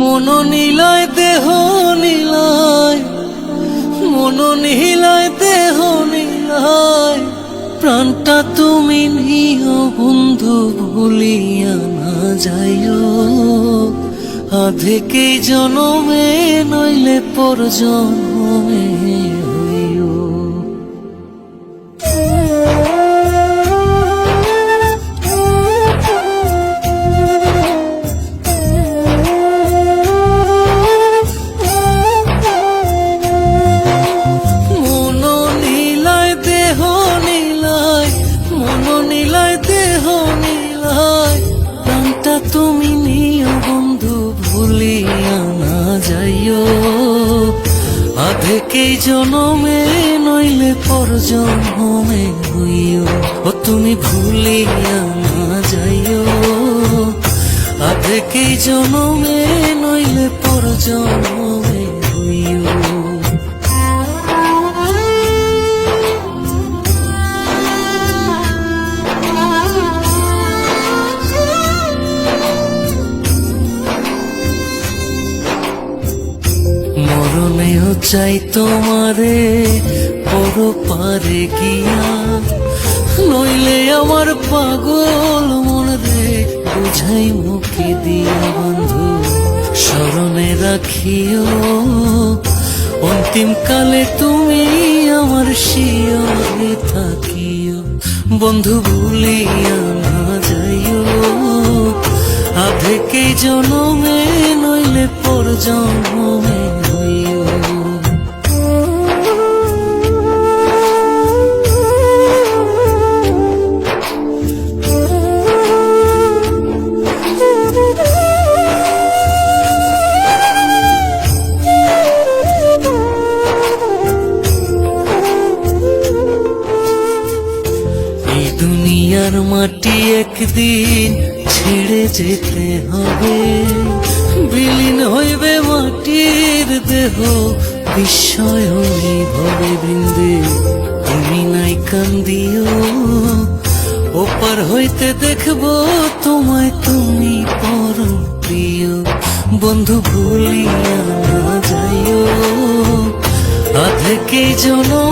মন নিলয় দেহ নিলয়, মন নিলয় দেহ নিলয়, প্রাণটা তুমি নিও বন্ধু ভুলিয়া না যাইও। আধেকেই জনমে নইলে পর জন্মে হইও। তুমি নিও বন্ধু ভুলিয়া না যাইও। আধেকেই জনমে নইলে পর জন্মে হইও। ও তুমি ভুলিয়া না যাইও। আধেকেই জনমে নইলে পর জন্মে হইও। মরণেও চাই তোমারে পর পারে গিয়া, নইলে আমার পাগল মন রে বুঝাই মুখে দিয়া। বন্ধু স্মরণে রাখিও অন্তিম কালে তুমি আমার শিয়রে থাকিও। বন্ধু ভুলিয়া না যাইও। আধেকেই জনমে নইলে পর জন্মে হইও। এই দুনিয়ার মাটি একদিন ছেড়ে যেতে হবে। বিলীন হইবে মাটির দেহ বিস্ময় ভবে বৃন্দে। তুমি নাই কান্দিও ওপার হইতে দেখব তোমায় তুমি পরম প্রিয়। বন্ধু ভুলিয়া না যাইও। আধেকেই জনম